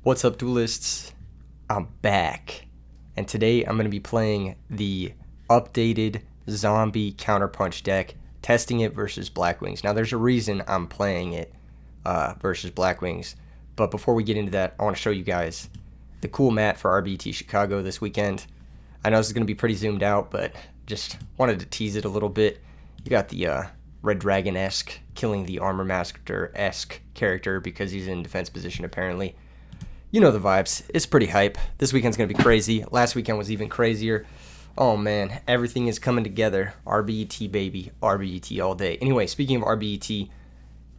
What's up, duelists? I'm back, and today I'm going to be playing the updated zombie counterpunch deck, testing it versus Blackwings. Now, there's a reason I'm playing it versus Blackwings, but before we get into that, I want to show you guys the cool mat for RBET Chicago this weekend. I know this is going to be pretty zoomed out, but just wanted to tease it a little bit. You got the Red Dragon-esque, killing the Armor Master-esque character because he's in defense position apparently. You know the vibes. It's pretty hype. This weekend's going to be crazy. Last weekend was even crazier. Oh man, everything is coming together. RBET, baby. RBET all day. Anyway, speaking of RBET,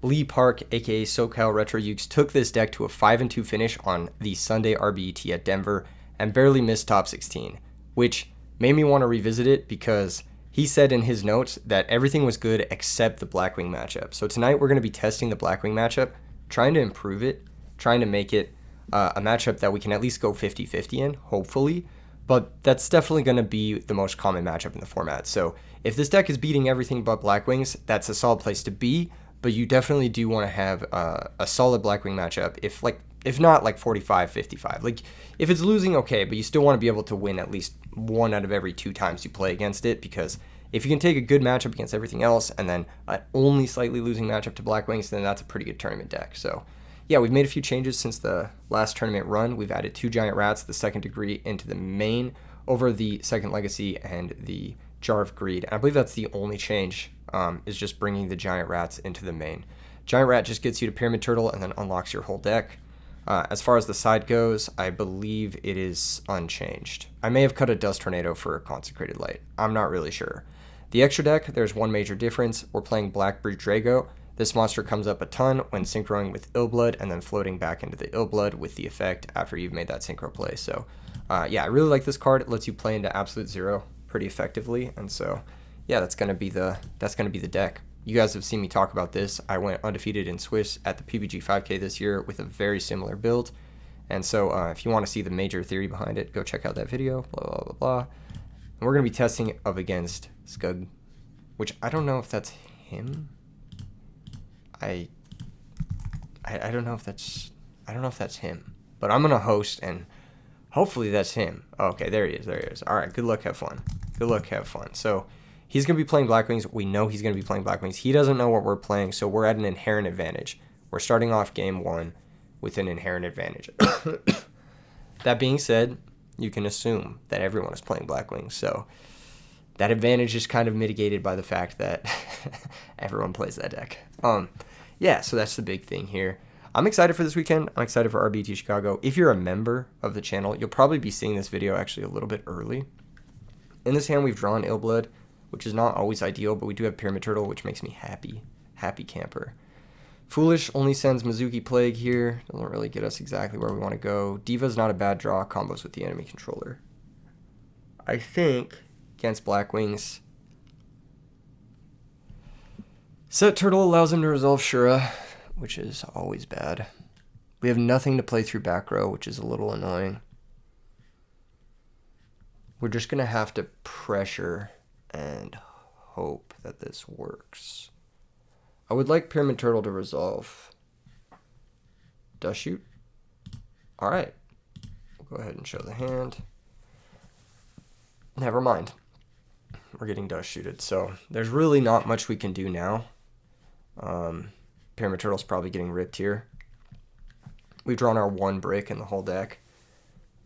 Lee Park, aka SocalRetroYugs, took this deck to a 5-2 finish on the Sunday RBET at Denver and barely missed top 16, which made me want to revisit it because he said in his notes that everything was good except the Blackwing matchup. So tonight we're going to be testing the Blackwing matchup, trying to improve it, trying to make it a matchup that we can at least go 50-50 in, hopefully. But that's definitely going to be the most common matchup in the format. So if this deck is beating everything but Blackwings, that's a solid place to be. But you definitely do want to have a solid Blackwing matchup. If not like 45-55. Like if it's losing, okay, but you still want to be able to win at least 1 out of every 2 times you play against it, because if you can take a good matchup against everything else and then an only slightly losing matchup to Blackwings, then that's a pretty good tournament deck. So yeah, we've made a few changes since the last tournament run. We've added 2 Giant Rats, the second degree, into the main over the second Legacy and the Jar of Greed. And I believe that's the only change, is just bringing the Giant Rats into the main. Giant Rat just gets you to Pyramid Turtle and then unlocks your whole deck. As far as the side goes, I believe it is unchanged. I may have cut a Dust Tornado for a Consecrated Light. I'm not really sure. The extra deck, there's one major difference. We're playing Blackbird Drago. This monster comes up a ton when synchroing with Illblood and then floating back into the Illblood with the effect after you've made that synchro play. So yeah, I really like this card. It lets you play into Absolute Zero pretty effectively, and so yeah, that's gonna be the deck. You guys have seen me talk about this. I went undefeated in Swiss at the PBG 5K this year with a very similar build, and so if you want to see the major theory behind it, go check out that video. Blah blah blah blah. And we're gonna be testing it up against Scug, which I don't know if that's him. I don't know if that's him, but I'm gonna host and hopefully that's him. Okay, there he is. All right, good luck, have fun. So he's gonna be playing Blackwings. We know he's gonna be playing Blackwings. He doesn't know what we're playing, so we're at an inherent advantage. We're starting off game 1 with an inherent advantage. That being said, you can assume that everyone is playing Blackwings, so that advantage is kind of mitigated by the fact that everyone plays that deck. Yeah, so that's the big thing here. I'm excited for this weekend. I'm excited for RBET Chicago. If you're a member of the channel, you'll probably be seeing this video actually a little bit early. In this hand, we've drawn Illblood, which is not always ideal, but we do have Pyramid Turtle, which makes me happy. Happy camper. Foolish only sends Mizuki Plague here. Doesn't really get us exactly where we want to go. Diva's not a bad draw. Combos with the enemy controller. I think against Blackwings, Set Turtle allows him to resolve Shura, which is always bad. We have nothing to play through back row, which is a little annoying. We're just going to have to pressure and hope that this works. I would like Pyramid Turtle to resolve. Dust Shoot? Alright. We'll go ahead and show the hand. Never mind. We're getting Dust Shooted, so there's really not much we can do now. Pyramid Turtle's probably getting ripped here. We've drawn our 1 brick in the whole deck.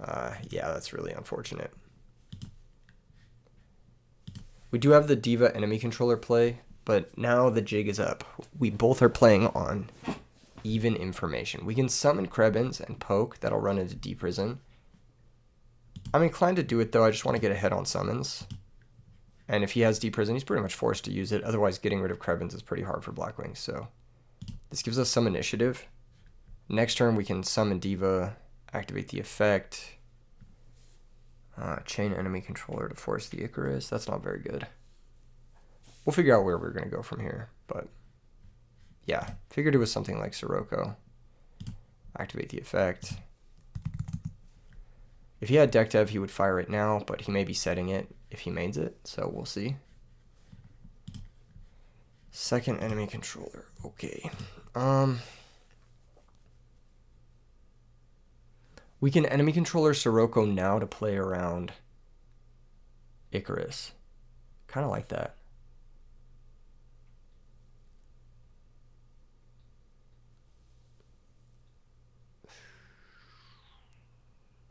Yeah, that's really unfortunate. We do have the Diva enemy controller play, but now the jig is up. We both are playing on even information. We can summon Krebins and poke. That'll run into Deep Prison. I'm inclined to do it, though. I just want to get ahead on summons. And if he has Deep Prison, he's pretty much forced to use it. Otherwise, getting rid of Krebins is pretty hard for Blackwings. So this gives us some initiative. Next turn, we can summon Diva, activate the effect, chain enemy controller to force the Icarus. That's not very good. We'll figure out where we're going to go from here. But yeah, figured it was something like Sirocco. Activate the effect. If he had deck dev, he would fire it now, but he may be setting it if he mains it, so we'll see. Second enemy controller. Okay. We can enemy controller Sirocco now to play around Icarus. Kind of like that.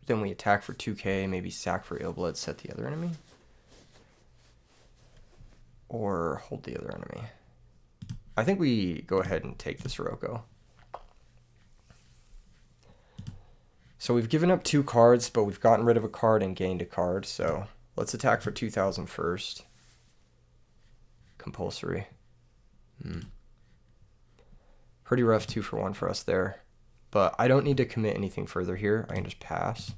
Then we attack for 2k, maybe sack for ill blood, set the other enemy. Or hold the other enemy. I think we go ahead and take the Sirocco. So we've given up 2 cards, but we've gotten rid of a card and gained a card. So let's attack for 2,000 first. Compulsory. Pretty rough 2 for 1 for us there. But I don't need to commit anything further here. I can just pass.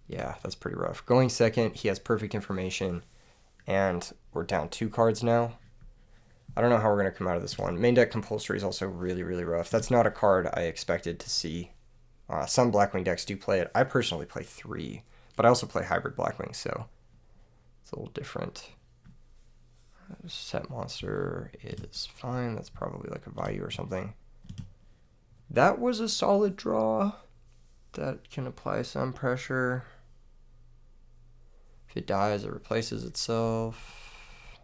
Yeah, that's pretty rough. Going second, he has perfect information. And we're down 2 cards now. I don't know how we're going to come out of this one. Main deck compulsory is also really, really rough. That's not a card I expected to see. Some Blackwing decks do play it. I personally play 3, but I also play hybrid Blackwing, so it's a little different. Set monster is fine. That's probably like a value or something. That was a solid draw. That can apply some pressure. If it dies, it replaces itself.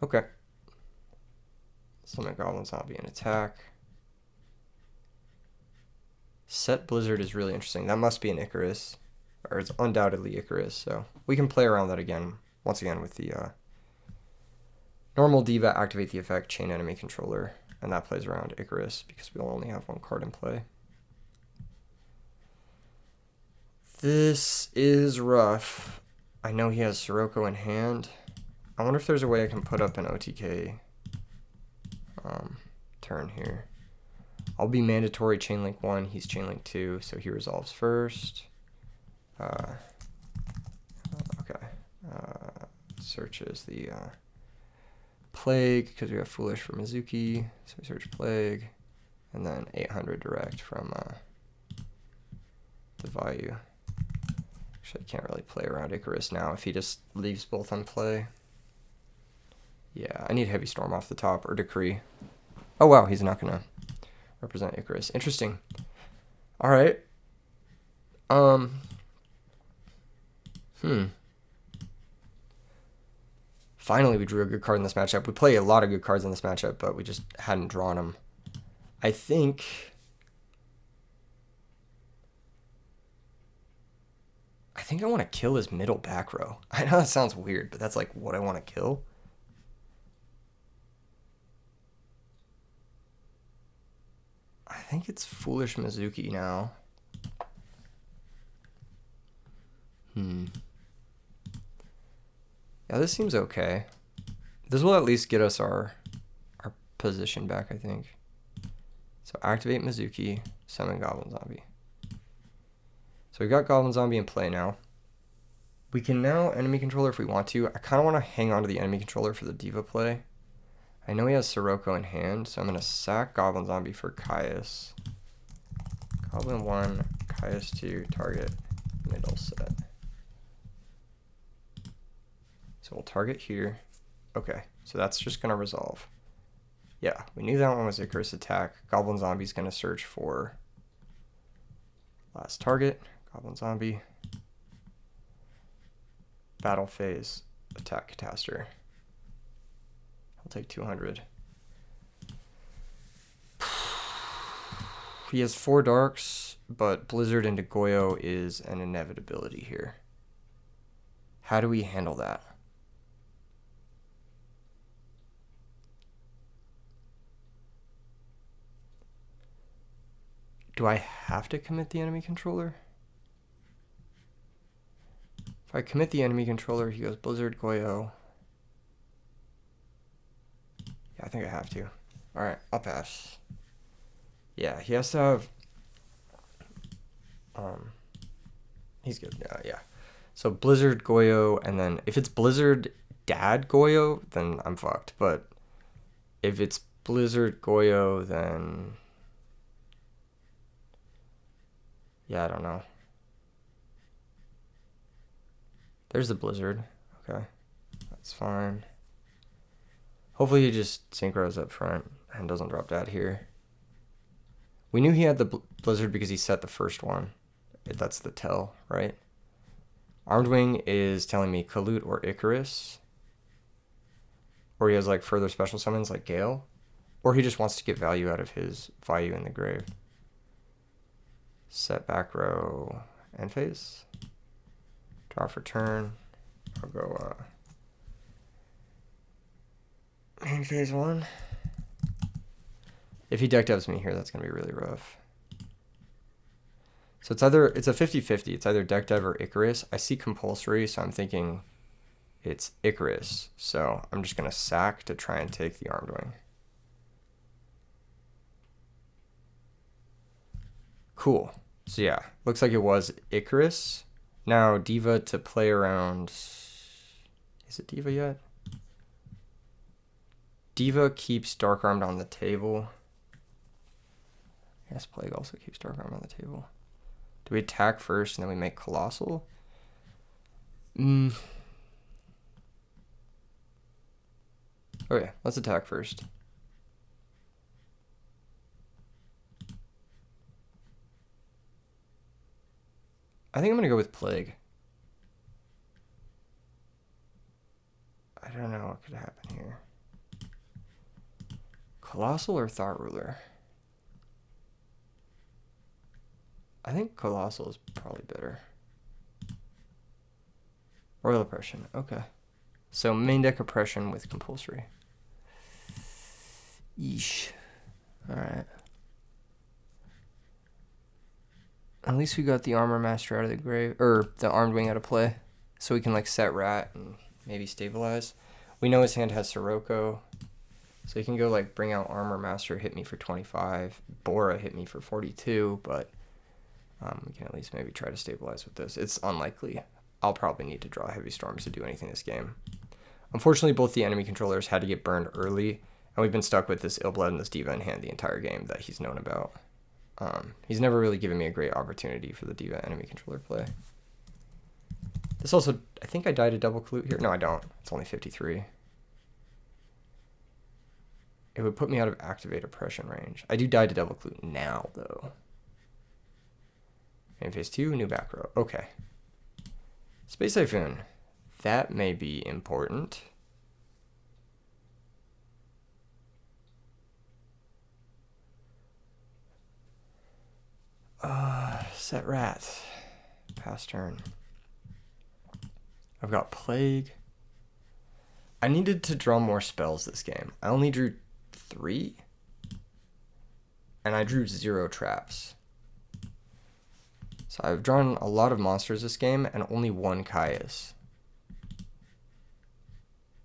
Okay. Summon Goblin Zombie and attack. Set Blizzard is really interesting. That must be an Icarus. Or it's undoubtedly Icarus, so we can play around that again. Once again with the normal Diva, activate the effect, chain enemy controller. And that plays around Icarus because we'll only have 1 card in play. This is rough. I know he has Sirocco in hand. I wonder if there's a way I can put up an OTK turn here. I'll be mandatory chainlink 1. He's chainlink 2, so he resolves first. Okay. Searches the Plague because we have Foolish for Mizuki, so we search Plague, and then 800 direct from the value. Actually, I can't really play around Icarus now if he just leaves both on play. Yeah, I need Heavy Storm off the top or Decree. Oh wow, he's not gonna represent Icarus. Interesting. All right. Finally, we drew a good card in this matchup. We play a lot of good cards in this matchup, but we just hadn't drawn them. I think I want to kill his middle back row. I know that sounds weird, but that's like what I want to kill. I think it's Foolish Mizuki now. Yeah, this seems okay. This will at least get us our position back, I think. So activate Mizuki, summon Goblin Zombie. So we've got Goblin Zombie in play now. We can now enemy controller if we want to. I kind of want to hang on to the enemy controller for the Diva play. I know he has Sirocco in hand, so I'm going to sack Goblin Zombie for Caius. Goblin 1, Caius 2, target, middle set. So we'll target here. Okay, so that's just going to resolve. Yeah, we knew that one was Icarus attack. Goblin Zombie's going to search for last target. Goblin Zombie. Battle phase. Attack Catastor. I'll take 200. He has 4 darks, but Blizzard into yugioh is an inevitability here. How do we handle that? Do I have to commit the enemy controller? If I commit the enemy controller, he goes Blizzard, yugioh. Yeah, I think I have to. Alright, I'll pass. Yeah, he has to have... he's good. Yeah. So Blizzard, yugioh, and then if it's Blizzard Dad yugioh, then I'm fucked. But if it's Blizzard yugioh, then... yeah, I don't know. There's the Blizzard. Okay. That's fine. Hopefully he just synchros up front and doesn't drop Dad here. We knew he had the Blizzard because he set the first one. That's the tell, right? Armed Wing is telling me Kalut or Icarus. Or he has like further special summons like Gale. Or he just wants to get value out of his Vayu in the grave. Set back row end phase. Draw for turn. I'll go main phase 1. If he deck devs me here, that's going to be really rough. So it's a 50-50. It's either deck dev or Icarus. I see compulsory, so I'm thinking it's Icarus. So I'm just going to sack to try and take the Armed Wing. Cool. So yeah, looks like it was Icarus. Now Diva to play around. Is it Diva yet? Diva keeps Dark Armed on the table. Yes, Plague also keeps Dark Armed on the table. Do we attack first and then we make Colossal? Okay, let's attack first. I think I'm going to go with Plague. I don't know what could happen here. Colossal or Thought Ruler? I think Colossal is probably better. Royal Oppression, okay. So main deck Oppression with Compulsory. Yeesh. Alright. At least we got the Armor Master out of the grave, or the Armed Wing out of play. So we can like set Rat and maybe stabilize. We know his hand has Sirocco. So he can go like bring out Armor Master, hit me for 25. Bora hit me for 42, but we can at least maybe try to stabilize with this. It's unlikely. I'll probably need to draw Heavy Storms to do anything this game. Unfortunately, both the enemy controllers had to get burned early, and we've been stuck with this Illblood and this Diva in hand the entire game that he's known about. He's never really given me a great opportunity for the Diva enemy controller play. This also, I think I died a double Clute here. No, I don't. It's only 53. It would put me out of Activate Oppression range. I do die to double Clute now, though. Main phase 2, new back row. Okay. Space Typhoon. That may be important. Set Rat. Pass turn. I've got Plague. I needed to draw more spells this game. I only drew 3. And I drew 0 traps. So I've drawn a lot of monsters this game and only 1 Caius.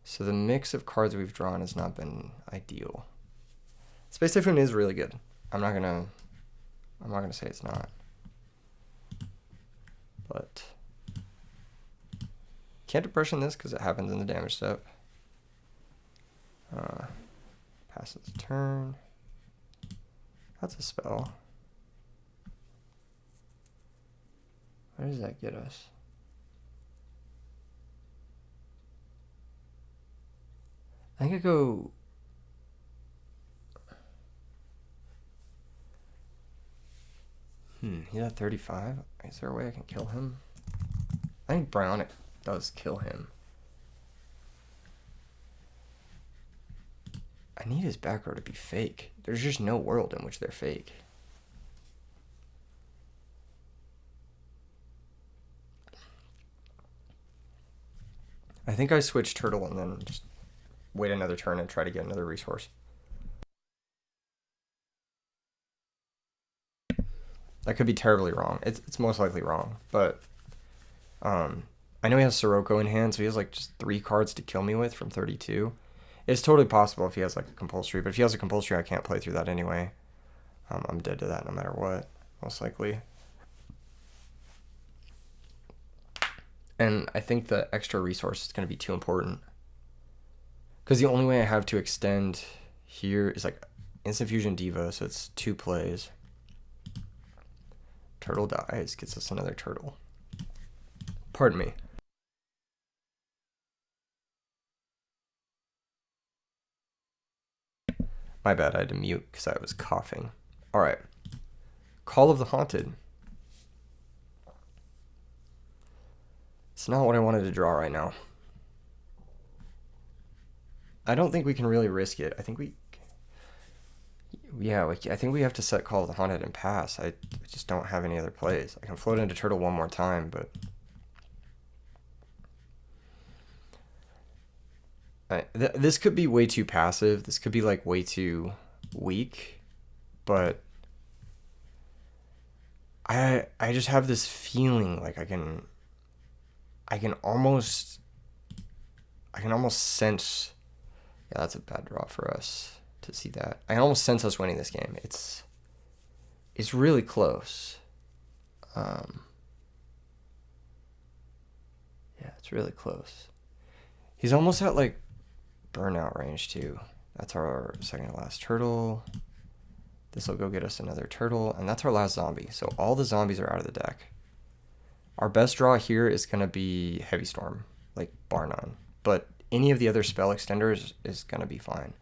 So the mix of cards we've drawn has not been ideal. Space Typhoon is really good. I'm not gonna say it's not. But can't Depression this because it happens in the damage step. Passes the turn. That's a spell. Where does that get us? I think I go. He's at 35. Is there a way I can kill him? I think Brownic does kill him. I need his back row to be fake. There's just no world in which they're fake. I think I switch Turtle and then just wait another turn and try to get another resource. That could be terribly wrong. It's most likely wrong, but I know he has Sirocco in hand, so he has like just 3 cards to kill me with from 32. It's totally possible if he has like a compulsory, but if he has a compulsory, I can't play through that anyway. I'm dead to that no matter what, most likely. And I think the extra resource is going to be too important. Because the only way I have to extend here is like Instant Fusion Diva, so it's 2 plays. Turtle dies, gets us another turtle. Pardon me. My bad, I had to mute because I was coughing. Alright. Call of the Haunted. It's not what I wanted to draw right now. I don't think we can really risk it. I think we... Yeah, like, I think we have to set Call of the Haunted and pass. I just don't have any other plays. I can float into Turtle one more time, but... This could be way too passive. This could be, like, way too weak. But... I just have this feeling like I can almost sense... Yeah, that's a bad draw for us to see that. I can almost sense us winning this game. It's really close. Yeah, it's really close. He's almost at, like, burnout range, too. That's our second to last turtle. This will go get us another turtle, and that's our last zombie. So all the zombies are out of the deck. Our best draw here is going to be Heavy Storm, like, bar none. But any of the other spell extenders is going to be fine.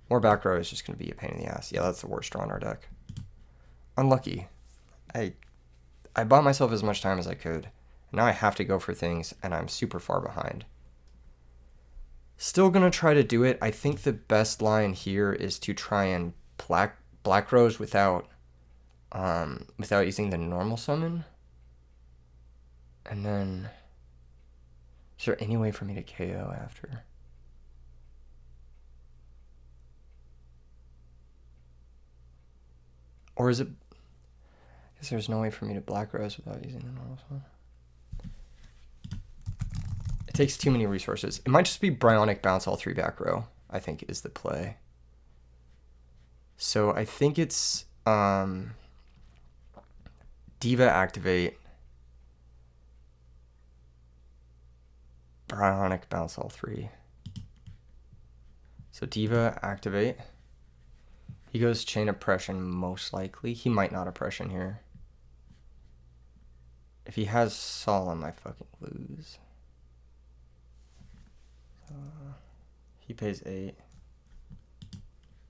More back row is just going to be a pain in the ass. Yeah, that's the worst draw in our deck. Unlucky. I bought myself as much time as I could. Now I have to go for things, and I'm super far behind. Still going to try to do it. I think the best line here is to try and Black Rose without using the normal summon. And then, is there any way for me to KO after? Or is it... I guess there's no way for me to Black Rose without using the normal summon. It takes too many resources. It might just be Bryonic Bounce all 3 back row, I think, is the play. So I think it's Diva activate, Bryonic Bounce all 3. So Diva activate. He goes Chain Oppression most likely. He might not Oppression here. If he has Solemn, I fucking lose. He pays 8.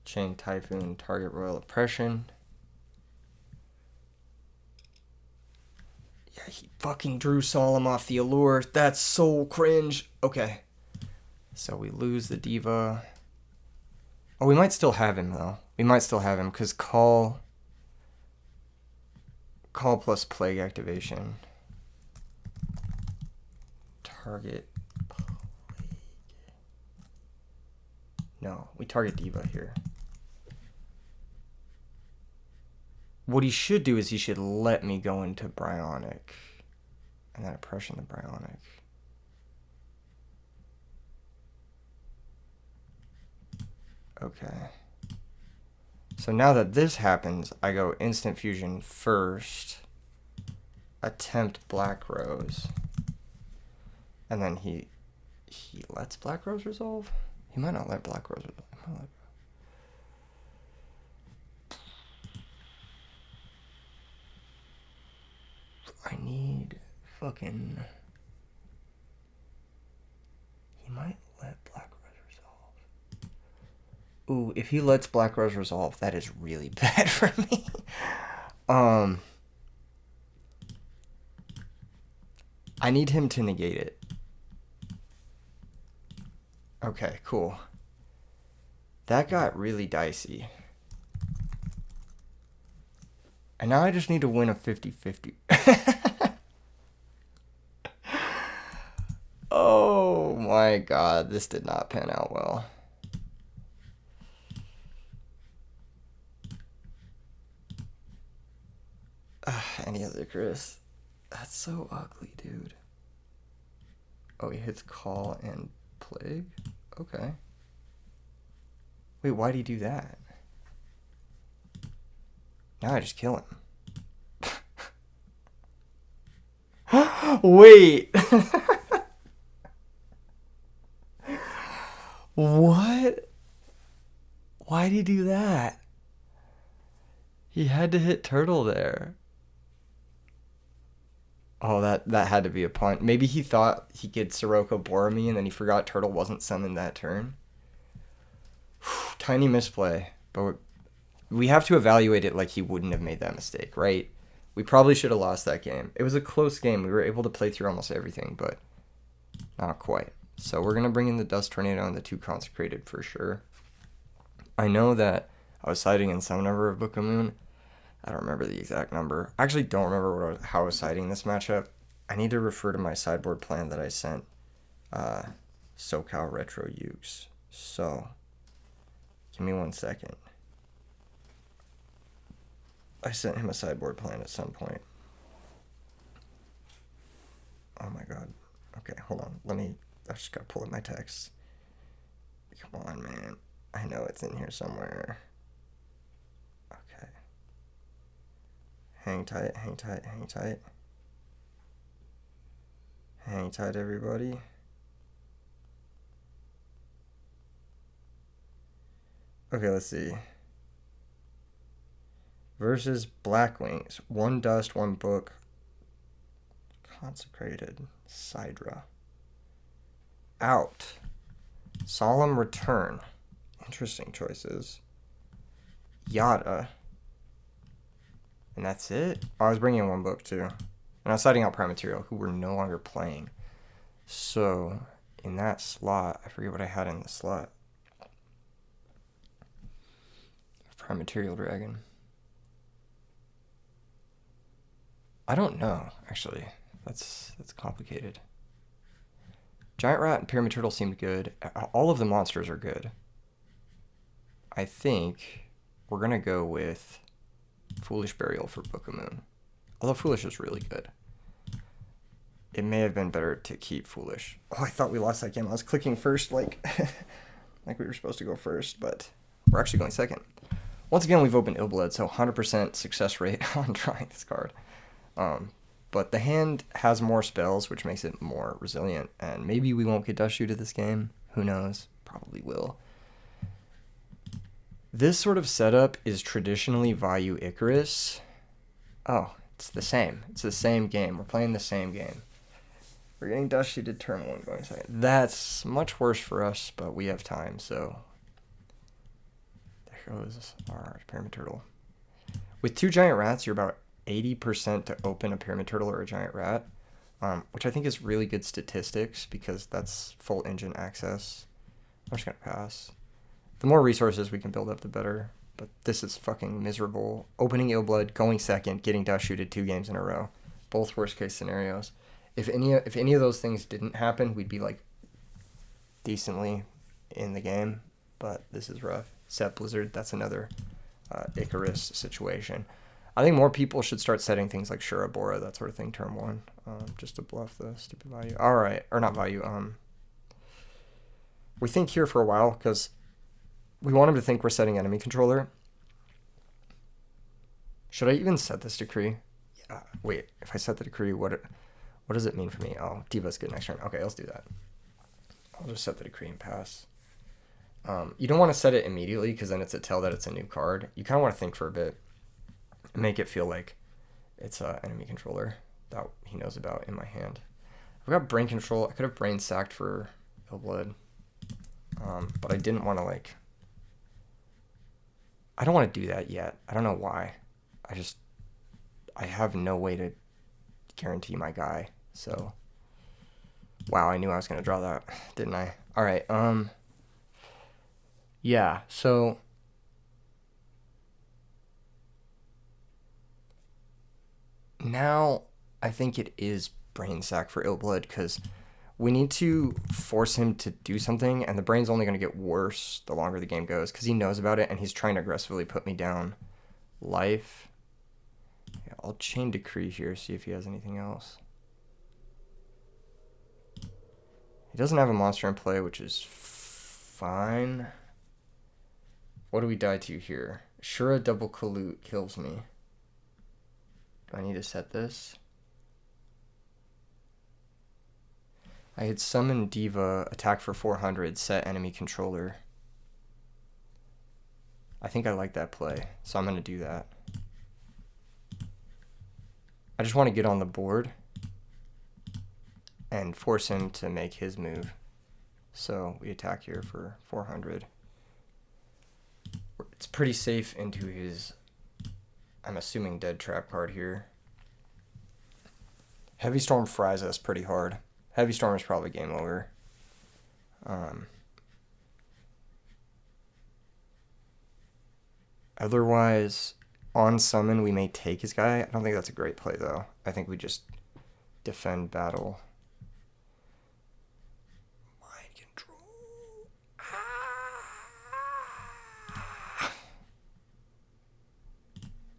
Chain Typhoon, target Royal Oppression. Yeah, he fucking drew Solemn off the Allure. That's so cringe. Okay. So we lose the Diva. Oh, we might still have him, though. We might still have him, because Call plus Plague activation. Target Plague. No, we target Diva here. What he should do is he should let me go into Bryonic. And then Oppression the Bryonic. Okay. So now that this happens, I go Instant Fusion first. Attempt Black Rose. And then he lets Black Rose resolve? He might not let Black Rose resolve. I need fucking... He might let Black Rose resolve. Ooh, if he lets Black Rose resolve, that is really bad for me. I need him to negate it. Okay, cool. That got really dicey. And now I just need to win a 50-50. Oh my god, this did not pan out well. Any other Chris? That's so ugly, dude. Oh, he hits Call and Plague? Okay. Wait, why'd he do that? Now I just kill him. Wait. What? Why'd he do that? He had to hit Turtle there. Oh, that had to be a punt. Maybe he thought he could Sirocco Boromir and then he forgot Turtle wasn't summoned that turn. Tiny misplay, but we have to evaluate it like he wouldn't have made that mistake, right? We probably should have lost that game. It was a close game. We were able to play through almost everything, but not quite. So we're going to bring in the Dust Tornado and the 2 Consecrated for sure. I know that I was siding in some number of Book of Moon. I don't remember the exact number. I actually don't remember how I was siding this matchup. I need to refer to my sideboard plan that I sent SocalRetroYugs. So, give me 1 second. I sent him a sideboard plan at some point. Oh my god. Okay, hold on. I just gotta pull up my text. Come on, man. I know it's in here somewhere. Okay. Hang tight, hang tight, hang tight. Hang tight, everybody. Okay, let's see. Versus Blackwings. 1 dust, 1 book. Consecrated. Sidra. Out. Solemn Return. Interesting choices. Yada. And that's it? Oh, I was bringing in 1 book too. And I was siding out Prime Material, who we're no longer playing. So, in that slot, I forget what I had in the slot. Prime Material Dragon. I don't know, actually. That's complicated. Giant Rat and Pyramid Turtle seemed good. All of the monsters are good. I think we're going to go with Foolish Burial for Book of Moon. Although Foolish is really good. It may have been better to keep Foolish. Oh, I thought we lost that game. I was clicking first like we were supposed to go first, but we're actually going second. Once again, we've opened Illblood, so 100% success rate on drawing this card. But the hand has more spells, which makes it more resilient. And maybe we won't get Dust Shooted this game. Who knows? Probably will. This sort of setup is traditionally Vayu Icarus. Oh, it's the same. It's the same game. We're playing the same game. We're getting Dust Shooted turn 1 going second. That's much worse for us, but we have time, so... There goes our Pyramid Turtle. With 2 Giant Rats, you're about 80% to open a Pyramid Turtle or a Giant Rat, which I think is really good statistics because that's full engine access. I'm just going to pass. The more resources we can build up, the better. But this is fucking miserable. Opening Illblood, going second, getting Dust Shooted 2 games in a row. Both worst case scenarios. If any of those things didn't happen, we'd be like decently in the game. But this is rough. Set Blizzard, that's another Icarus situation. I think more people should start setting things like Shurabora, that sort of thing, turn 1, just to bluff the stupid value. All right, or not value. We think here for a while because we want him to think we're setting enemy controller. Should I even set this decree? Yeah. Wait, if I set the decree, what does it mean for me? Oh, Diva's good next turn. Okay, let's do that. I'll just set the decree and pass. You don't want to set it immediately because then it's a tell that it's a new card. You kind of want to think for a bit. Make it feel like it's an enemy controller that he knows about in my hand. I've got Brain Control. I could have Brain Sacked for Illblood, but I didn't want to I don't want to do that yet. I don't know why. I have no way to guarantee my guy. So, wow, I knew I was going to draw that, didn't I? All right. Yeah, so now I think it is Brain Sack for Illblood because we need to force him to do something, and the brain's only going to get worse the longer the game goes because he knows about it and he's trying to aggressively put me down life. Yeah, I'll Chain Decree here, see if he has anything else. He doesn't have a monster in play, which is fine. What do we die to here? Shura Double Colute kills me. Do I need to set this? I had Summon Diva, attack for 400, set enemy controller. I think I like that play, so I'm going to do that. I just want to get on the board and force him to make his move. So we attack here for 400. It's pretty safe into his, I'm assuming, dead trap card here. Heavy Storm fries us pretty hard. Heavy Storm is probably game over. Otherwise, on summon, we may take his guy. I don't think that's a great play, though. I think we just defend battle. Mind control.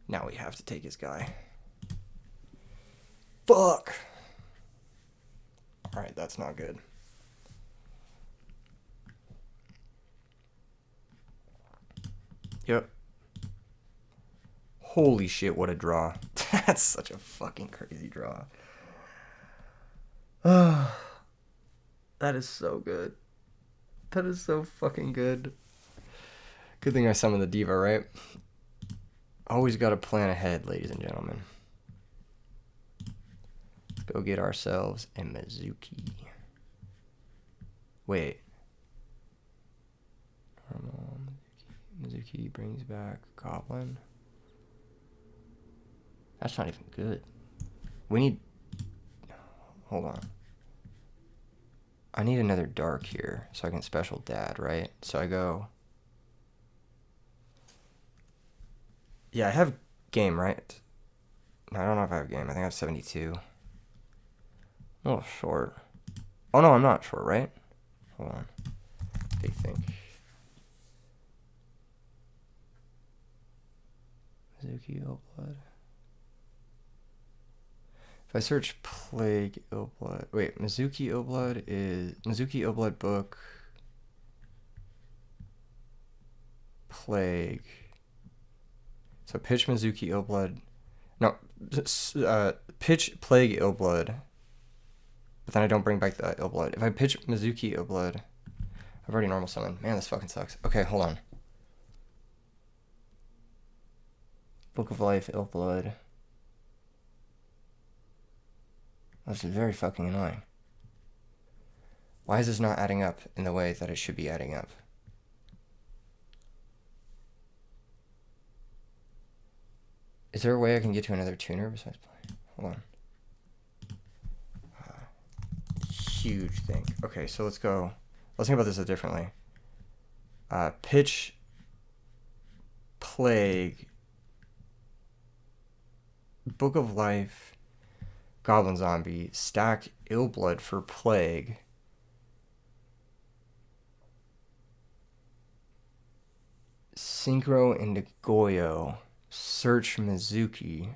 Now we have to take his guy. Fuck. Alright, that's not good. Yep. Holy shit, what a draw. That's such a fucking crazy draw. That is so good. That is so fucking good. Good thing I summoned the diva, right? Always got to plan ahead, ladies and gentlemen. Let's go get ourselves a Mizuki. Wait. Normal Mizuki brings back Goblin. That's not even good. We need... Hold on. I need another dark here so I can special dad, right? So I go... Yeah, I have game, right? No, I don't know if I have game. I think I have 72. A little short. Oh, no, I'm not short, right? Hold on. Big thing. Mizuki Illblood. If I search Plague Illblood... Wait, Mizuki Illblood is... Mizuki Illblood book... Plague... So pitch Mizuki Illblood... No, pitch Plague Illblood. But then I don't bring back the Illblood. If I pitch Mizuki Illblood... I've already normal summoned. Man, this fucking sucks. Okay, hold on. Book of Life, Illblood... This is very fucking annoying. Why is this not adding up in the way that it should be adding up? Is there a way I can get to another tuner besides play? Hold on. Huge thing. Okay, so let's go. Let's think about this differently. Pitch Plague. Book of Life. Goblin Zombie, stack Illblood for Plague. Synchro into Goyo. Search Mizuki.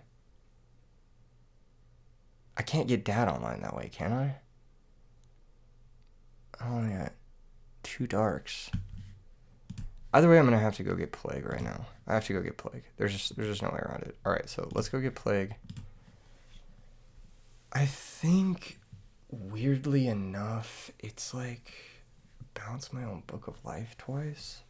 I can't get Dad online that way, can I? I only got 2 darks. Either way, I'm gonna have to go get Plague right now. I have to go get Plague. There's just no way around it. Alright, so let's go get Plague. I think, weirdly enough, it's like bounce my own Book of Life twice.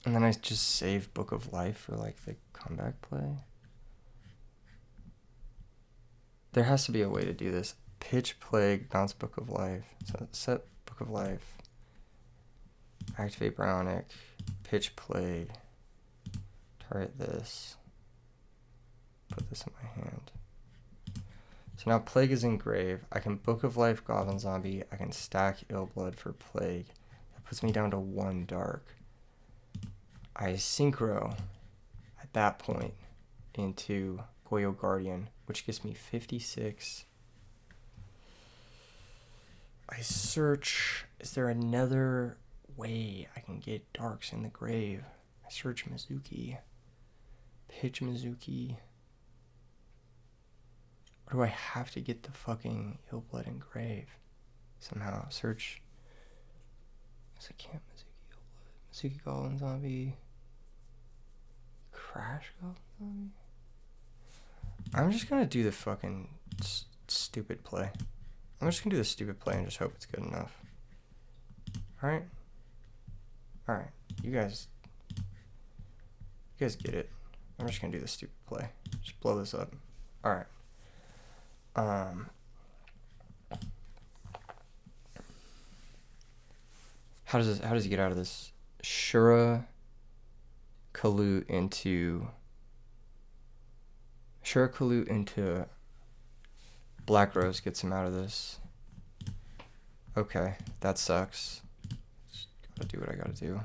And then I just save Book of Life for like the comeback play. There has to be a way to do this. Pitch Plague, bounce Book of Life. So set Book of Life. Activate Brownic. Pitch Plague. Target this. Put this in my hand. So now Plague is in grave. I can Book of Life Goblin Zombie. I can stack Illblood for Plague. That puts me down to 1 dark. I synchro at that point into Goyo Guardian, which gives me 56. I search. Is there another way I can get darks in the grave? I search Mizuki. Pitch Mizuki. Or do I have to get the fucking Illblood in grave? Somehow. Search. I can't Mizuki Illblood. Mizuki Goblin Zombie. Crash Goblin Zombie? I'm just gonna do the fucking stupid play. I'm just gonna do the stupid play and just hope it's good enough. Alright? Alright. You guys get it. I'm just gonna do the stupid play. Just blow this up. Alright. How does he get out of this? Shura Kalut into Black Rose gets him out of this. Okay, that sucks. Just gotta do what I gotta do.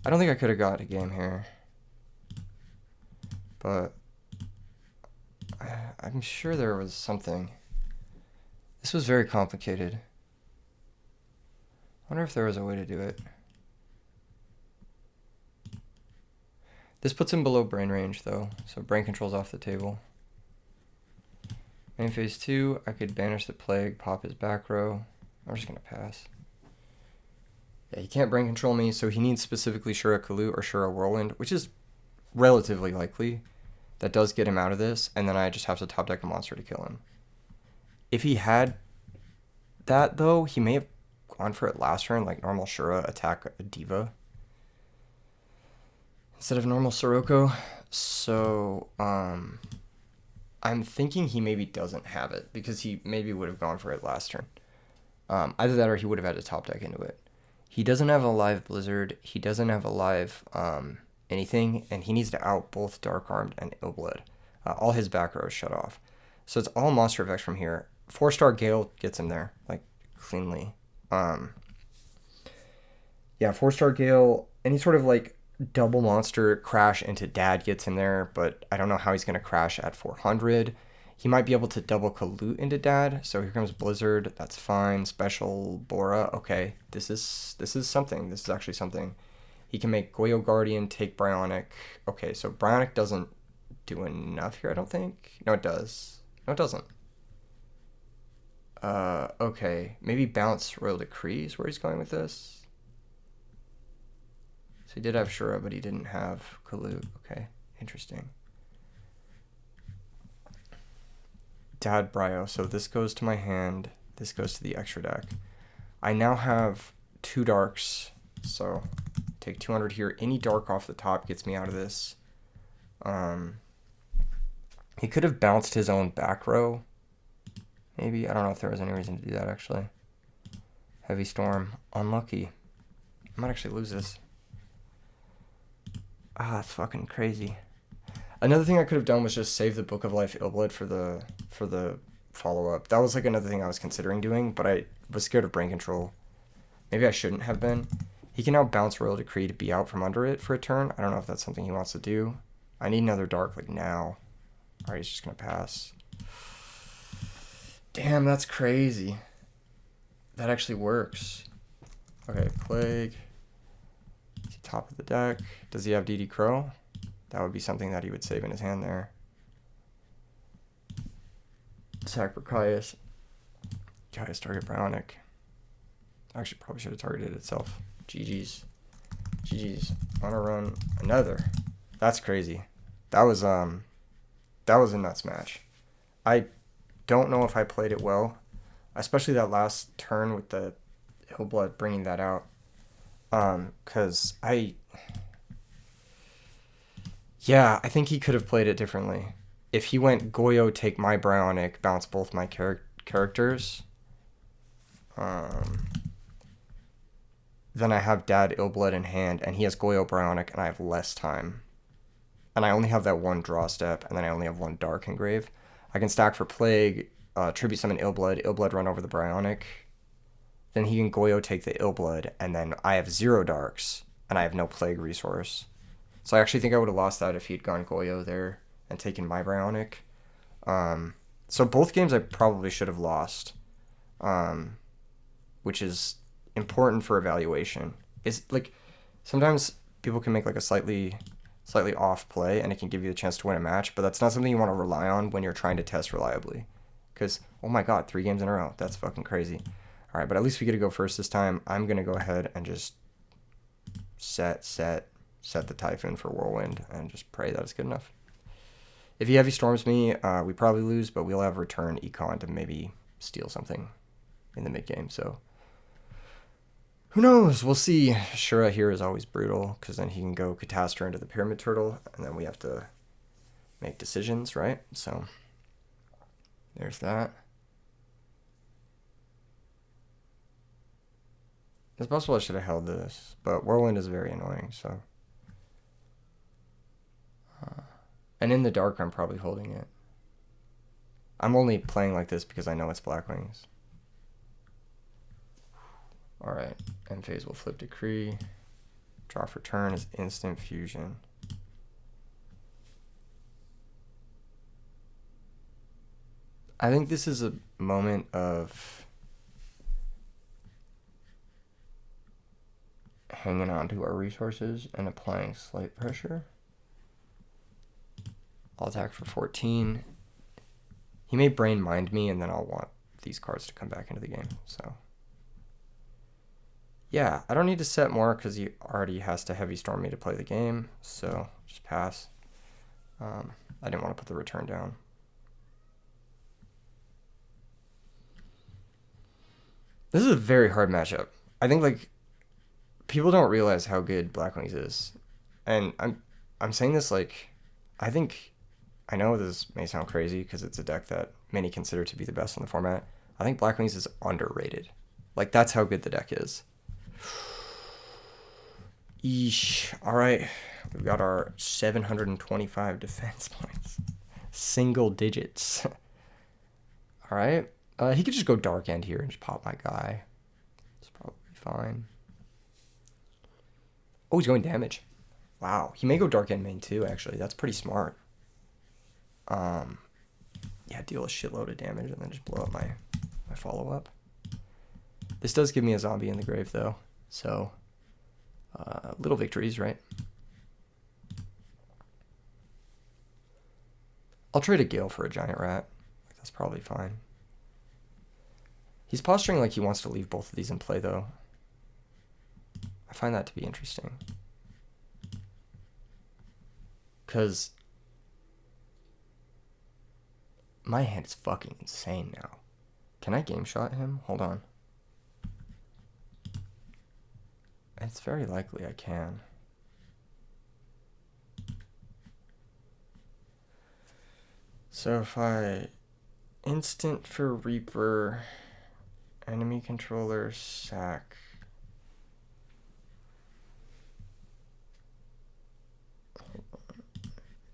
I don't think I could have got a game here, but I'm sure there was something. This was very complicated. I wonder if there was a way to do it. This puts him below brain range though, so brain control's off the table. Main phase 2, I could banish the plague, pop his back row. I'm just gonna pass. Yeah, he can't brain control me, so he needs specifically Shura Kalut or Shura Whirlwind, which is relatively likely. That does get him out of this, and then I just have to top deck a monster to kill him. If he had that though, he may have gone for it last turn, like normal Shura attack a Diva instead of normal Sirocco. So I'm thinking he maybe doesn't have it because he maybe would have gone for it last turn. Either that or he would have had to top deck into it. He doesn't have a live Blizzard. He doesn't have a live anything, and he needs to out both Dark Armed and Illblood. All his back rows shut off. So it's all monster effects from here. 4-star Gale gets him there, like, cleanly. Yeah, 4-star Gale, any sort of, like, double monster crash into Dad gets him there, but I don't know how he's going to crash at 400. He might be able to double Kalut into Dad, so here comes Blizzard. That's fine. Special Bora. Okay, this is something. This is actually something. He can make Yugioh Guardian, take Bryonic. Okay, so Bryonic doesn't do enough here, I don't think. No, it does. No, it doesn't. Okay, maybe bounce Royal Decree is where he's going with this. So he did have Shura, but he didn't have Kalut. Okay, interesting. Dad Bryo. So this goes to my hand. This goes to the extra deck. I now have 2 darks. So take 200 here. Any dark off the top gets me out of this. He could have bounced his own back row. Maybe. I don't know if there was any reason to do that, actually. Heavy Storm. Unlucky. I might actually lose this. Ah, that's fucking crazy. Another thing I could have done was just save the Book of Life Illblood for the follow-up. That was like another thing I was considering doing, but I was scared of brain control. Maybe I shouldn't have been. He can now bounce Royal Decree to be out from under it for a turn. I don't know if that's something he wants to do. I need another dark like now. Alright, he's just gonna pass. Damn, that's crazy. That actually works. Okay, Plague. Top of the deck. Does he have DD Crow? That would be something that he would save in his hand there. Attack Brachaius. Guys, target Bryonic. Actually, probably should have targeted itself. GG's. GG's. On a run. Another. That's crazy. That was a nuts match. I don't know if I played it well. Especially that last turn with the Illblood bringing that out. Because I think he could have played it differently. If he went Yugioh, take my Bryonic, bounce both my characters, then I have Dad Illblood in hand, and he has Yugioh Bryonic, and I have less time. And I only have that one draw step, and then I only have one Dark Engrave. I can stack for Plague, Tribute Summon Illblood run over the Bryonic. Then he can Yugioh take the Illblood, and then I have 0 darks, and I have no Plague resource. So I actually think I would have lost that if he'd gone Yugioh there and taken my Bryonic. So both games I probably should have lost, which is important for evaluation. Is like sometimes people can make like a slightly off play, and it can give you the chance to win a match, but that's not something you want to rely on when you're trying to test reliably. Because, oh my god, 3 games in a row. That's fucking crazy. All right, but at least we get to go first this time. I'm going to go ahead and just set the Typhoon for Whirlwind and just pray that it's good enough. If he heavy storms me, we probably lose, but we'll have return Econ to maybe steal something in the mid game. So who knows? We'll see. Shura here is always brutal because then he can go Catastor into the Pyramid Turtle, and then we have to make decisions, right? So there's that. It's possible I should have held this, but Whirlwind is very annoying, so. And in the dark, I'm probably holding it. I'm only playing like this because I know it's Blackwings. Alright, end phase will flip Decree. Draw for turn is instant fusion. I think this is a moment of hanging on to our resources and applying slight pressure. I'll attack for 14. He may brain mind me, and then I'll want these cards to come back into the game. So yeah, I don't need to set more because he already has to heavy storm me to play the game. So just pass. I didn't want to put the return down. This is a very hard matchup. I think like people don't realize how good Blackwings is, and I'm saying this like I know this may sound crazy because it's a deck that many consider to be the best in the format. I think Blackwings is underrated. Like that's how good the deck is. Eesh. All right, we've got our 725 defense points, single digits. All right. He could just go Dark End here and just pop my guy. It's probably fine. Oh, he's going damage. Wow. He may go Dark End main too, actually. That's pretty smart. Yeah, deal a shitload of damage and then just blow up my follow-up. This does give me a zombie in the grave, though. So, little victories, right? I'll trade a Gale for a giant rat. That's probably fine. He's posturing like he wants to leave both of these in play, though. I find that to be interesting. Because my hand is fucking insane now. Can I game shot him? Hold on. It's very likely I can. So if I instant for Reaper, enemy controller, sack. I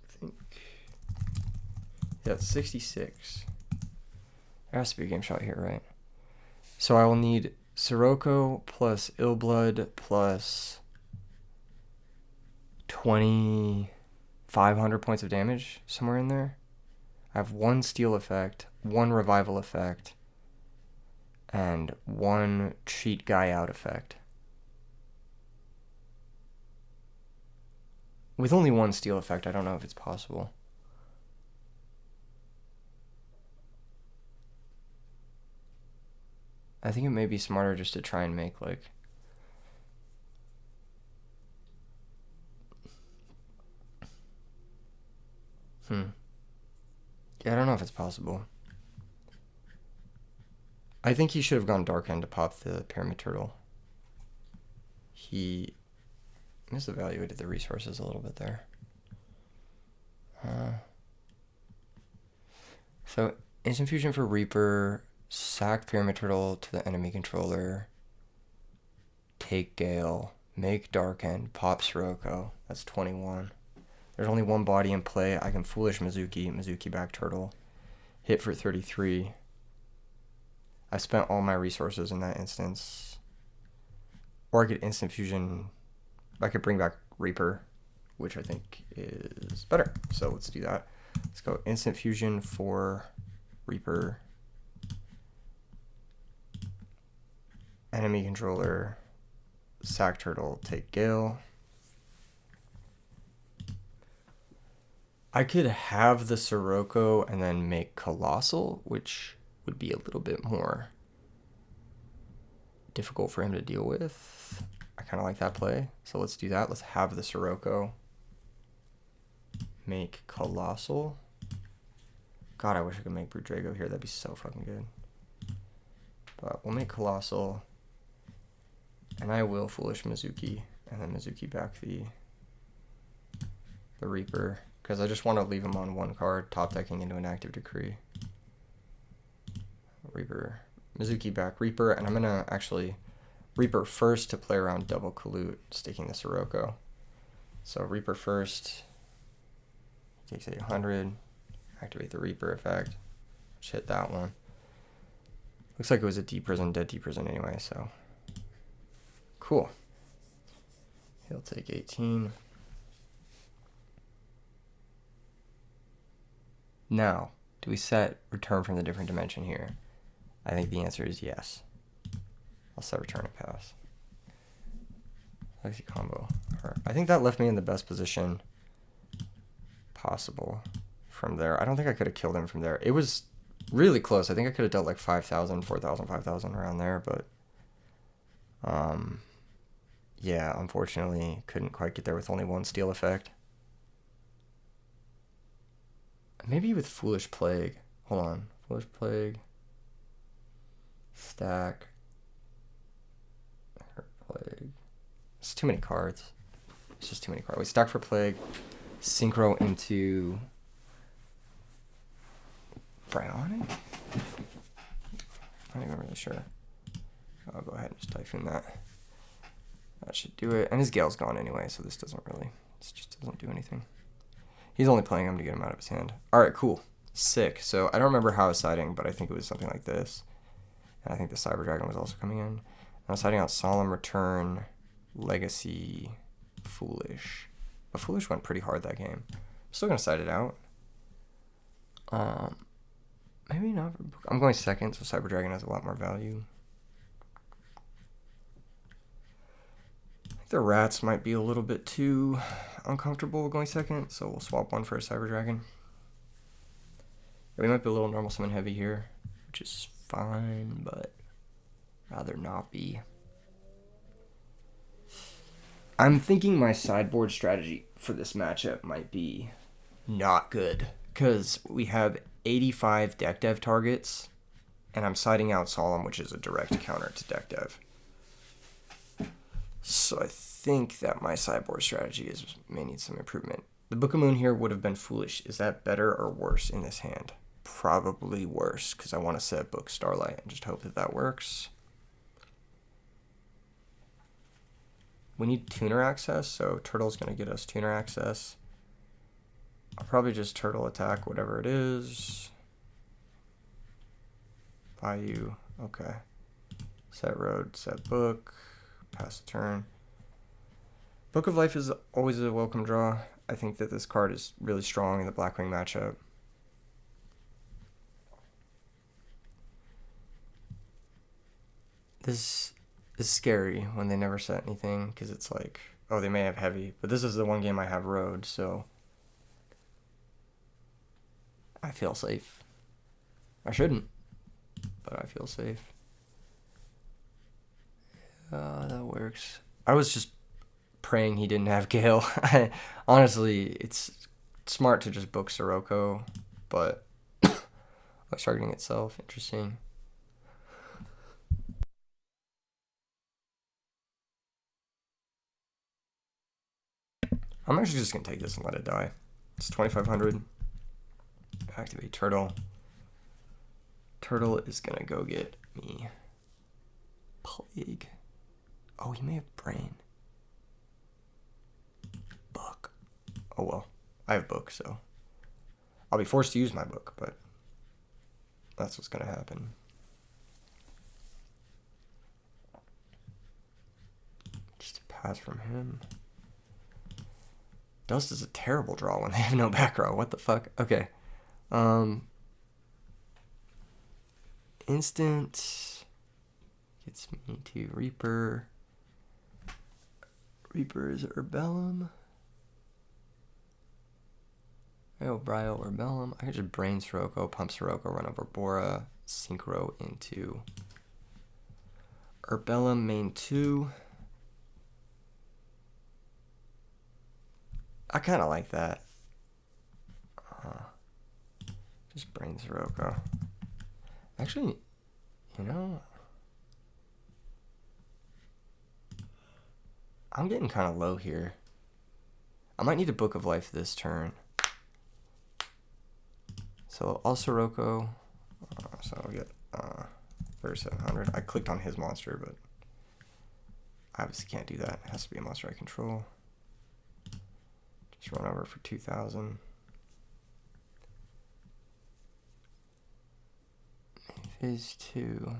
think. Yeah, it's 66. There has to be a game shot here, right? So I will need Sirocco plus Illblood plus 2,500 points of damage, somewhere in there. I have one steal effect, one revival effect, and one cheat guy out effect. With only one steal effect, I don't know if it's possible. I think it may be smarter just to try and make like yeah, I don't know if it's possible. I think he should have gone Dark End to pop the Pyramid Turtle. He misevaluated the resources a little bit there. So instant fusion for Reaper, sack Pyramid Turtle to the enemy controller, take Gale, make Dark End, pop Sirocco. That's 21. There's only one body in play. I can Foolish Mizuki back Turtle, hit for 33. I spent all my resources in that instance. Or I could instant fusion. I could bring back Reaper, which I think is better. So let's do that. Let's go instant fusion for Reaper. Enemy controller, sack Turtle, take Gale. I could have the Sirocco and then make Colossal, which would be a little bit more difficult for him to deal with. I kind of like that play. So let's do that. Let's have the Sirocco. Make Colossal. God, I wish I could make Brute Drago here. That'd be so fucking good. But we'll make Colossal. And I will Foolish Mizuki. And then Mizuki back the Reaper. Because I just want to leave him on one card, top decking into an active Decree. Reaper. Mizuki back Reaper. And I'm going to actually Reaper first to play around double Kalute, staking the Sirocco. So Reaper first, takes 800, activate the Reaper effect, just hit that one. Looks like it was a deep prison, dead deep prison anyway, so cool. He'll take 18. Now, do we set return from the different dimension here? I think the answer is yes. I'll set return and pass. Lexi combo. I think that left me in the best position possible from there. I don't think I could have killed him from there. It was really close. I think I could have dealt like 5,000, 4,000, 5,000 around there, but yeah, unfortunately couldn't quite get there with only one steal effect. Maybe with Foolish Plague. Hold on. Foolish Plague. Stack. Plague. It's too many cards. It's just too many cards. We stack for Plague. Synchro into Bionic? I'm not even really sure. I'll go ahead and just Typhoon that. That should do it. And his Gale's gone anyway, so this just doesn't do anything. He's only playing him to get him out of his hand. Alright, cool. Sick. So I don't remember how I was siding, but I think it was something like this. And I think the Cyber Dragon was also coming in. And I was siding out Solemn Return, Legacy, Foolish. But Foolish went pretty hard that game. I'm still gonna side it out. Maybe not. I'm going second, so Cyber Dragon has a lot more value. I think the Rats might be a little bit too uncomfortable going second, so we'll swap one for a Cyber Dragon. We might be a little normal summon heavy here, which is fine, but rather not be. I'm thinking my sideboard strategy for this matchup might be not good, because we have 85 deck dev targets, and I'm siding out Solemn, which is a direct counter to deck dev. So I think that my sideboard strategy may need some improvement. The Book of Moon here would have been Foolish. Is that better or worse in this hand? Probably worse, because I want to set Book Starlight and just hope that that works. We need tuner access, so Turtle's going to get us tuner access. I'll probably just Turtle attack whatever it is. Bayou, okay. Set Road, set Book, pass the turn. Book of Life is always a welcome draw. I think that this card is really strong in the Blackwing matchup. This is scary when they never set anything, because it's like, oh, they may have heavy, but this is the one game I have road, so I feel safe. I shouldn't, but I feel safe. That works. I was just praying he didn't have Gale. Honestly, it's smart to just book Sirocco, but like targeting itself, interesting. I'm actually just going to take this and let it die. It's 2,500. Activate Turtle. Turtle is going to go get me Plague. Oh, he may have Brain. Book. Oh, well. I have Book, so I'll be forced to use my Book, but that's what's going to happen. Just a pass from him. Dust is a terrible draw when they have no back row. What the fuck? Okay. Instant gets me to Reaper. Reaper is Urbellum. Oh, Brio Urbellum. I could just Brain Sirocco, Pump Sirocco, run over Bora, Synchro into Urbellum, main 2. I kind of like that. Just Brain Sirocco. Actually, you know, I'm getting kind of low here. I might need a Book of Life this turn. So I'll Sirocco. So I'll get 3,700. I clicked on his monster, but I obviously can't do that. It has to be a monster I control. Just run over for 2,000. Phase 2.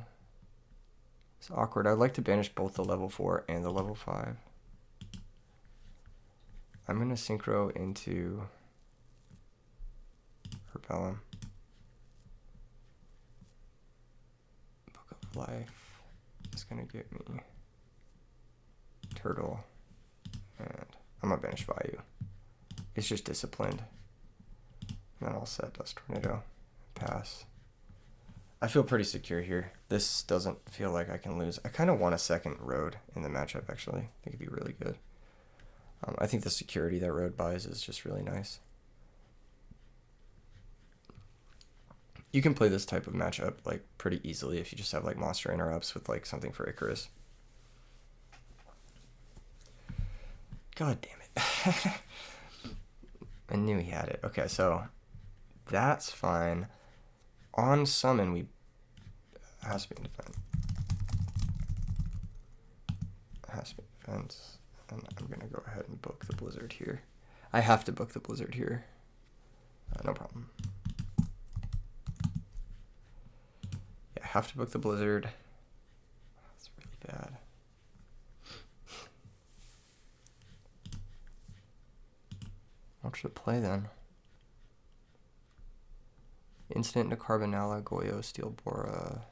It's awkward. I'd like to banish both the level 4 and the level 5. I'm going to synchro into Herbellum. Book of Life is going to get me Turtle, and I'm going to banish Vayu. It's just disciplined. And then I'll set Dust Tornado, pass. I feel pretty secure here. This doesn't feel like I can lose. I kind of want a second road in the matchup, actually. I think it'd be really good. I think the security that road buys is just really nice. You can play this type of matchup like pretty easily if you just have like monster interrupts with like something for Icarus. God damn it. I knew he had it. Okay, so that's fine. On summon, we has to be in defense. Has to be in defense. And I'm going to go ahead and book the Blizzard here. I have to book the Blizzard here. No problem. Yeah, I have to book the Blizzard. That's really bad. What should I play then? Instant into Carbonella, yugioh, Steel Bora.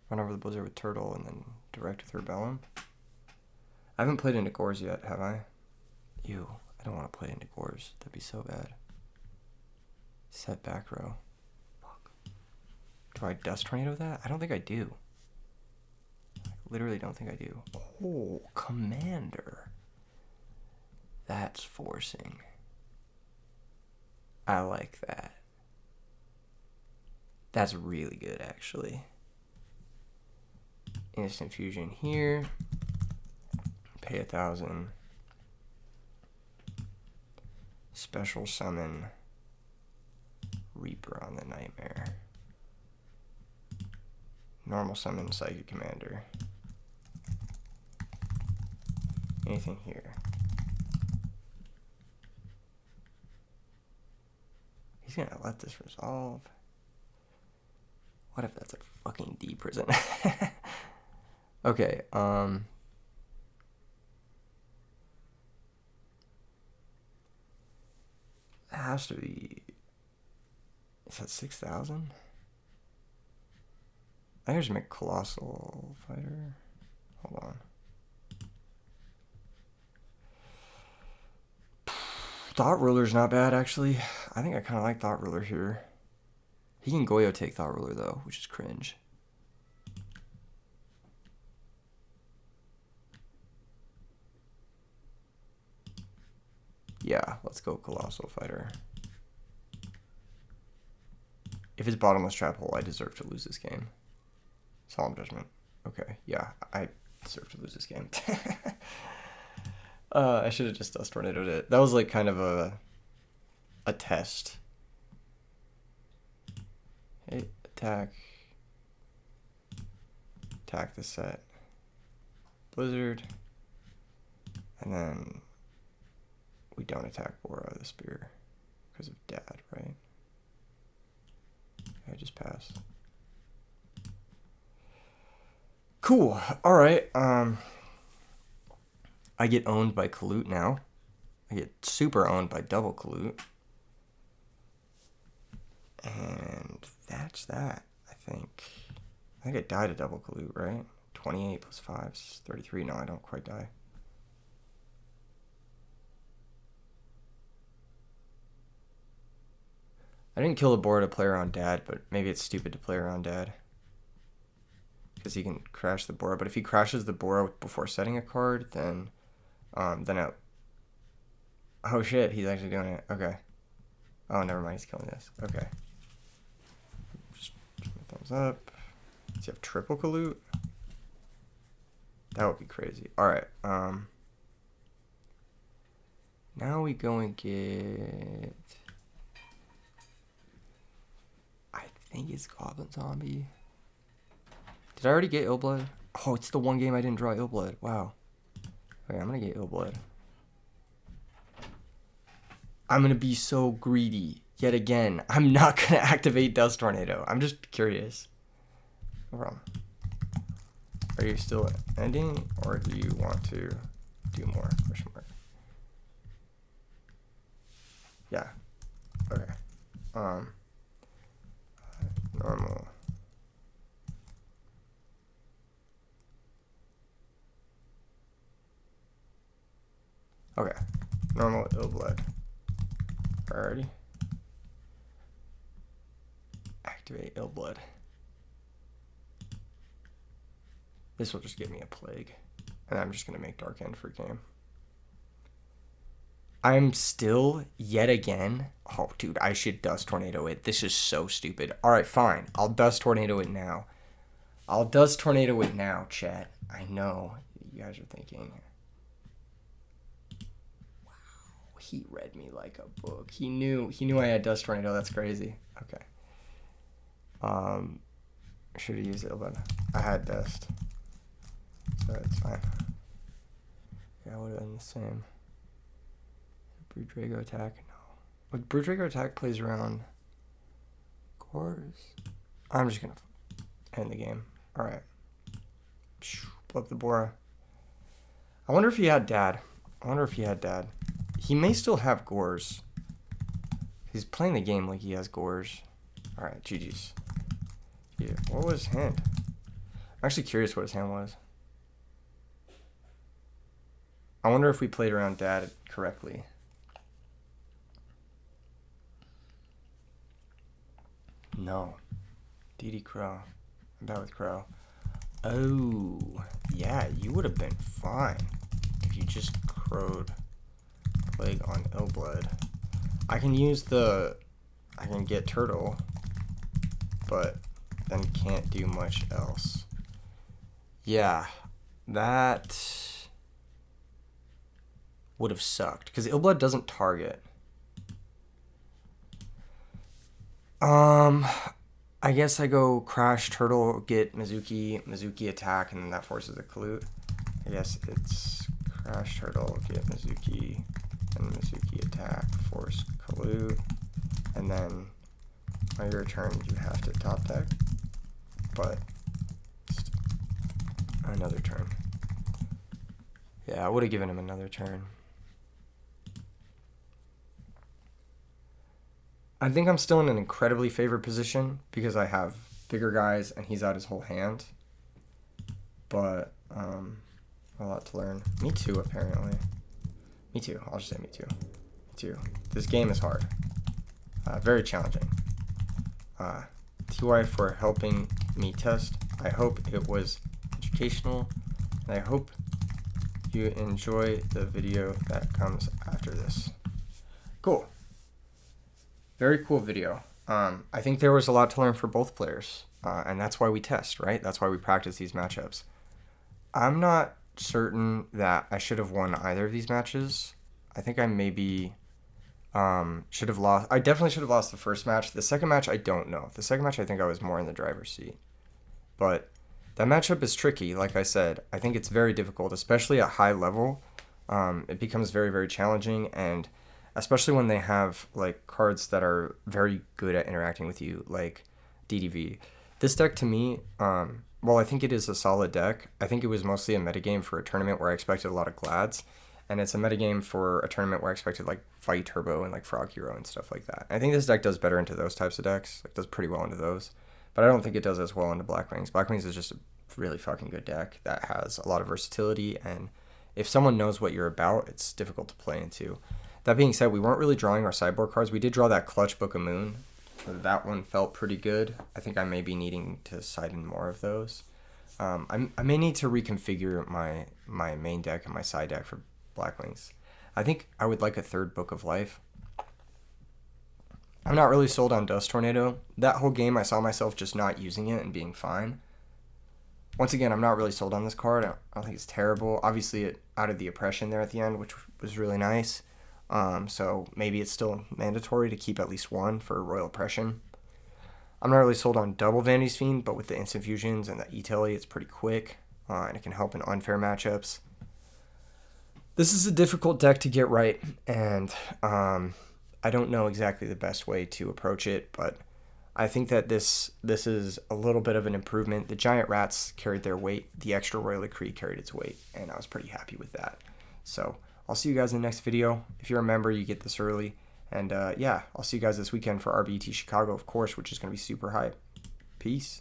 Run over the Blizzard with Turtle, and then direct with Herbellum. I haven't played into Gores yet, have I? Ew, I don't want to play into Gores. That'd be so bad. Set back row. Fuck. Do I Dust Tornado that? I don't think I do. I literally don't think I do. Oh, Commander. That's forcing. I like that. That's really good, actually. Instant Fusion here. Pay 1,000. Special summon Reaper on the Nightmare. Normal summon Psychic Commander. Anything here? He's gonna let this resolve. What if that's a fucking D prison? Okay, it has to be. Is that 6,000? I think I should make Colossal Fighter. Hold on. Thought Ruler's not bad, actually. I think I kind of like Thought Ruler here. He can yugioh take Thought Ruler, though, which is cringe. Yeah, let's go Colossal Fighter. If it's bottomless trap hole, I deserve to lose this game. Solemn Judgment. Okay, yeah, I deserve to lose this game. I should have just Dust Tornadoed it. That was like kind of a test. Hey, attack. Attack the set. Blizzard. And then we don't attack Bora the Spear because of Dad, right? I just pass. Cool. All right. I get owned by Kalut now. I get super owned by double Kalut. And that's that, I think. I think I die to double Kalut, right? 28 plus 5 is 33. No, I don't quite die. I didn't kill the Bora to play around Dad, but maybe it's stupid to play around Dad. Because he can crash the Bora. But if he crashes the Bora before setting a card, then it... Oh shit, he's actually doing it. Okay. Oh, never mind, he's killing this. Okay. Just thumbs up. Does he have triple Kalut? That would be crazy. Alright, now we go and get... I think it's Goblin Zombie. Did I already get Illblood? Oh, it's the one game I didn't draw Illblood. Wow. Okay, I'm gonna get Ill Blood. I'm gonna be so greedy yet again. I'm not gonna activate Dust Tornado. I'm just curious. No problem. Are you still ending, or do you want to do more? Question mark. Yeah. Okay. Normal. Okay. Normal Ill Blood. Priority. Activate Ill Blood. This will just give me a plague. And I'm just going to make Dark End for game. I'm still, yet again... Oh, dude, I should Dust Tornado it. This is so stupid. Alright, fine. I'll Dust Tornado it now. I'll Dust Tornado it now, chat. I know you guys are thinking... Wow, he read me like a book. He knew I had Dust Tornado. That's crazy. Okay. Should have used it, but I had Dust. So it's fine. Yeah, I would have done the same. Brood Drago attack? No. But Brood Drago attack plays around cores. I'm just gonna end the game. Alright. Blow up the Bora. I wonder if he had Dad. He may still have Gores. He's playing the game like he has Gores. Alright, GG's. Yeah. What was his hand? I'm actually curious what his hand was. I wonder if we played around Dad correctly. No. DD Crow. I'm bad with Crow. Oh. Yeah, you would have been fine if you just crowed Plague on Ill Blood. I can get Turtle, but then can't do much else. Yeah, that would have sucked because Ill Blood doesn't target. I guess I go Crash Turtle, get Mizuki attack, and then that forces a Kalute. I guess it's Crash Turtle, get Mizuki, and Mizuki attack, force Kalute, and then on your turn you have to top deck, but another turn. Yeah, I would have given him another turn. I think I'm still in an incredibly favored position because I have bigger guys and he's out his whole hand. But, a lot to learn. Me too, apparently. Me too. I'll just say me too. Me too. This game is hard. Very challenging. TY for helping me test. I hope it was educational. And I hope you enjoy the video that comes after this. Cool. Very cool video. I think there was a lot to learn for both players, and that's why we test, right? That's why we practice these matchups. I'm not certain that I should have won either of these matches. I think I maybe should have lost. I definitely should have lost the first match. The second match, I don't know. The second match, I think I was more in the driver's seat. But that matchup is tricky, like I said. I think it's very difficult, especially at high level. It becomes very, very challenging, and especially when they have like cards that are very good at interacting with you, like DDV. This deck to me, well, I think it is a solid deck. I think it was mostly a metagame for a tournament where I expected a lot of Glads, and it's a metagame for a tournament where I expected like Fight Turbo and like Frog Hero and stuff like that. I think this deck does better into those types of decks. It does pretty well into those, but I don't think it does as well into Blackwings. Blackwings is just a really fucking good deck that has a lot of versatility, and if someone knows what you're about, it's difficult to play into. That being said, we weren't really drawing our sideboard cards. We did draw that Clutch Book of Moon. That one felt pretty good. I think I may be needing to side in more of those. I may need to reconfigure my main deck and my side deck for Blackwings. I think I would like a third Book of Life. I'm not really sold on Dust Tornado. That whole game, I saw myself just not using it and being fine. Once again, I'm not really sold on this card. I don't think it's terrible. Obviously, it added the oppression there at the end, which was really nice. So maybe it's still mandatory to keep at least one for Royal Oppression. I'm not really sold on double Vanity's Fiend, but with the instant fusions and the E-Telly, it's pretty quick, and it can help in unfair matchups. This is a difficult deck to get right, and I don't know exactly the best way to approach it, but I think that this is a little bit of an improvement. The giant rats carried their weight, the extra royal decree carried its weight, and I was pretty happy with that. So I'll see you guys in the next video. If you're a member, you get this early. And yeah, I'll see you guys this weekend for RBET Chicago, of course, which is going to be super hype. Peace.